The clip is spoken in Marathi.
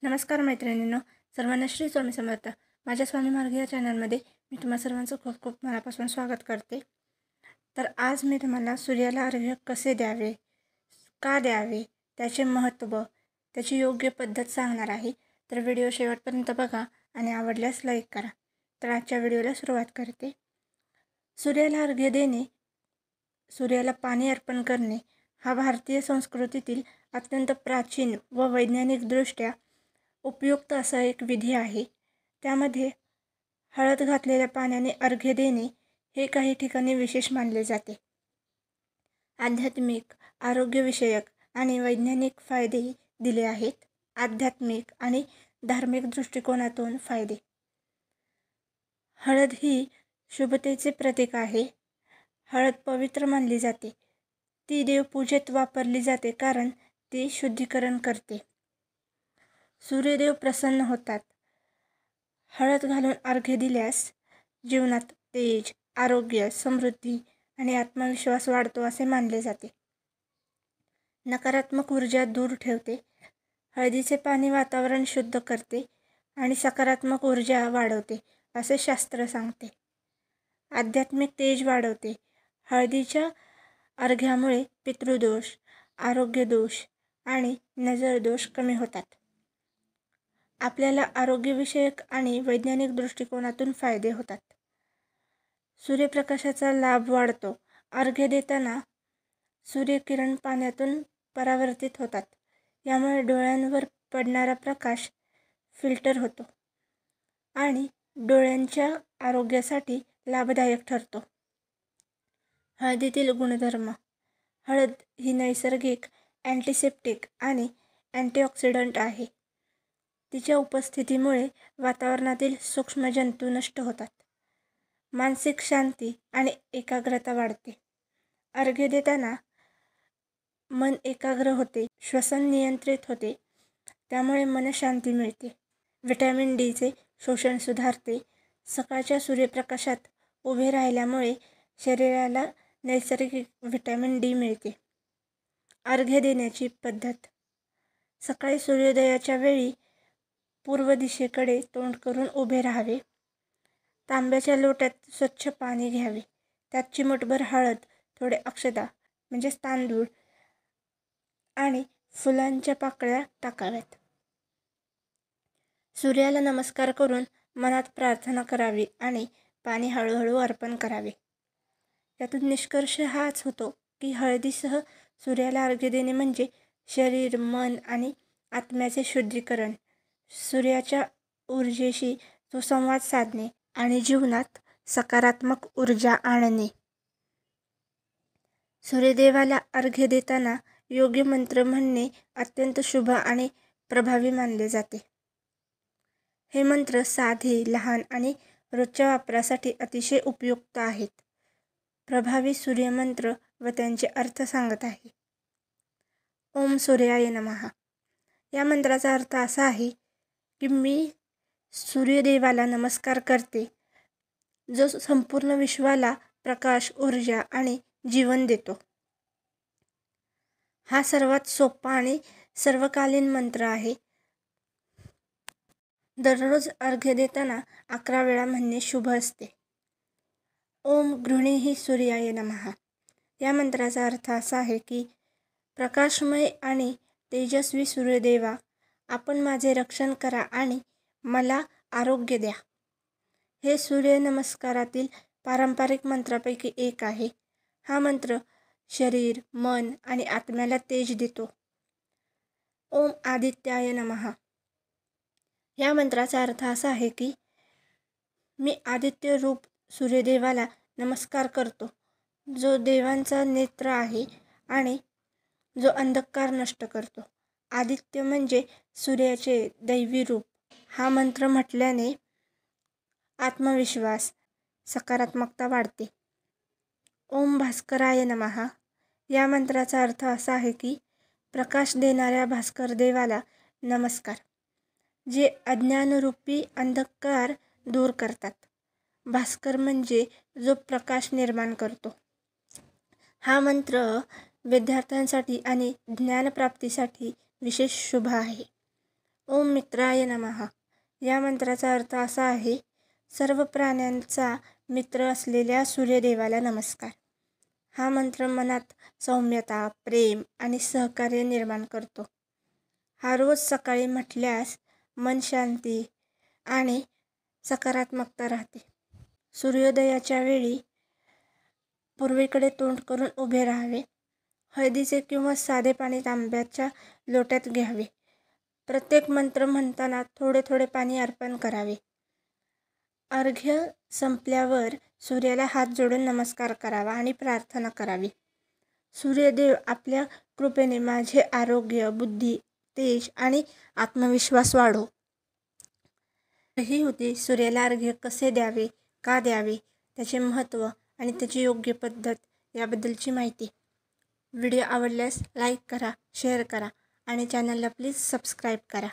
नमस्कार मैत्रिणींनो, सर्वांना श्री स्वामी समर्थ. माझ्या स्वामी मार्ग या चॅनलमध्ये मी तुम्हा सर्वांचं खूप खूप मनापासून स्वागत करते. तर आज मी तुम्हाला सूर्याला अर्घ्य कसे द्यावे, का द्यावे, त्याचे महत्त्व, त्याची योग्य पद्धत सांगणार आहे. तर व्हिडिओ शेवटपर्यंत बघा आणि आवडल्यास लाईक करा. तर आजच्या व्हिडिओला सुरुवात करते. सूर्याला अर्घ्य देणे, सूर्याला पाणी अर्पण करणे हा भारतीय संस्कृतीतील अत्यंत प्राचीन व वैज्ञानिकदृष्ट्या उपयुक्त असा एक विधी आहे. त्यामध्ये हळद घातलेल्या पाण्याने अर्घ्य देणे हे काही ठिकाणी विशेष मानले जाते. आध्यात्मिक, आरोग्यविषयक आणि वैज्ञानिक फायदे दिले आहेत. आध्यात्मिक आणि धार्मिक दृष्टिकोनातून फायदे. हळद ही शुभतेचे प्रतीक आहे. हळद पवित्र मानली जाते. ती देवपूजेत वापरली जाते कारण ती शुद्धीकरण करते. सूर्यदेव प्रसन्न होतात. हळद घालून अर्घ्य दिल्यास जीवनात तेज, आरोग्य, समृद्धी आणि आत्मविश्वास वाढतो असे मानले जाते. नकारात्मक ऊर्जा दूर ठेवते. हळदीचे पाणी वातावरण शुद्ध करते आणि सकारात्मक ऊर्जा वाढवते असे शास्त्र सांगते. आध्यात्मिक तेज वाढवते. हळदीच्या अर्घ्यामुळे पितृदोष, आरोग्यदोष आणि नजरदोष कमी होतात. आपल्याला आरोग्यविषयक आणि वैज्ञानिक दृष्टिकोनातून फायदे होतात. सूर्यप्रकाशाचा लाभ वाढतो. अर्घ्य देताना सूर्यकिरण पाण्यातून परावर्तित होतात. यामुळे डोळ्यांवर पडणारा प्रकाश फिल्टर होतो आणि डोळ्यांच्या आरोग्यासाठी लाभदायक ठरतो. हळदीतील गुणधर्म. हळद ही नैसर्गिक अँटिसेप्टिक आणि अँटीऑक्सिडंट आहे. तिच्या उपस्थितीमुळे वातावरणातील सूक्ष्मजंतू नष्ट होतात. मानसिक शांती आणि एकाग्रता वाढते. अर्घ्य देताना मन एकाग्र होते, श्वसन नियंत्रित होते, त्यामुळे मनशांती मिळते. व्हिटॅमिन डीचे शोषण सुधारते. सकाळच्या सूर्यप्रकाशात उभे राहिल्यामुळे शरीराला नैसर्गिक व्हिटॅमिन डी मिळते. अर्घ्य देण्याची पद्धत. सकाळी सूर्योदयाच्या वेळी पूर्व दिशेकडे तोंड करून उभे राहावे. तांब्याच्या लोट्यात स्वच्छ पाणी घ्यावे. त्यात चिमूटभर हळद, थोडे अक्षता म्हणजेच तांदूळ आणि फुलांच्या पाकळ्या टाकाव्यात. सूर्याला नमस्कार करून मनात प्रार्थना करावी आणि पाणी हळूहळू अर्पण करावे. यातून निष्कर्ष हाच होतो की हळदीसह सूर्याला अर्घ्य देणे म्हणजे शरीर, मन आणि आत्म्याचे शुद्धीकरण, सूर्याच्या ऊर्जेशी सुसंवाद साधणे आणि जीवनात सकारात्मक ऊर्जा आणणे. सूर्यदेवाला अर्घ्य देताना योग्य मंत्र म्हणणे अत्यंत शुभ आणि प्रभावी मानले जाते. हे मंत्र साधे, लहान आणि रोजच्या वापरासाठी अतिशय उपयुक्त आहेत. प्रभावी सूर्यमंत्र व त्यांचे अर्थ सांगत आहे. ओम सूर्याय नमः. या मंत्राचा अर्थ असा आहे की मी सूर्यदेवाला नमस्कार करते, जो संपूर्ण विश्वाला प्रकाश, ऊर्जा आणि जीवन देतो. हा सर्वात सोपा आणि सर्वकालीन मंत्र आहे. दररोज अर्घ्य देताना 11 वेळा म्हणणे शुभ असते. ओम गृह्णीः सूर्याय नमः. या मंत्राचा अर्थ असा आहे की प्रकाशमय आणि तेजस्वी सूर्यदेवा, आपण माझे रक्षण करा आणि मला आरोग्य द्या. हे सूर्यनमस्कारातील पारंपरिक मंत्रापैकी एक आहे. हा मंत्र शरीर, मन आणि आत्म्याला तेज देतो. ओम आदित्याय नमः. या मंत्राचा अर्थ असा आहे की मी आदित्य रूप सूर्यदेवाला नमस्कार करतो, जो देवांचा नेत्र आहे आणि जो अंधकार नष्ट करतो. आदित्य म्हणजे सूर्याचे दैवी रूप. हा मंत्र म्हटल्याने आत्मविश्वास, सकारात्मकता वाढते. ओम भास्कराय नमः. या मंत्राचा अर्थ असा आहे की प्रकाश देणाऱ्या भास्कर देवाला नमस्कार, जे अज्ञानरूपी अंधकार दूर करतात. भास्कर म्हणजे जो प्रकाश निर्माण करतो. हा मंत्र विद्यार्थ्यांसाठी आणि ज्ञानप्राप्तीसाठी विशेष शुभ आहे. ओम मित्राय नमः या मंत्राचा अर्थ असा आहे, सर्व प्राण्यांचा मित्र असलेल्या सूर्यदेवाला नमस्कार. हा मंत्र मनात सौम्यता, प्रेम आणि सहकार्य निर्माण करतो. हा रोज सकाळी म्हटल्यास मन शांती आणि सकारात्मकता राहते. सूर्योदयाच्या वेळी पूर्वेकडे तोंड करून उभे राहावे. हळदीचे किंवा साधे पाणी तांब्याच्या लोट्यात घ्यावे. प्रत्येक मंत्र म्हणताना थोडे थोडे पाणी अर्पण करावे. अर्घ्य संपल्यावर सूर्याला हात जोडून नमस्कार करावा आणि प्रार्थना करावी. सूर्यदेव, आपल्या कृपेने माझे आरोग्य, बुद्धी, तेज आणि आत्मविश्वास वाढो. ही होती सूर्याला अर्घ्य कसे द्यावे, का द्यावे, त्याचे महत्त्व आणि त्याची योग्य पद्धत याबद्दलची माहिती. व्हिडिओ आवडल्यास लाईक करा, शेअर करा आणि चॅनलला प्लीज सबस्क्राईब करा.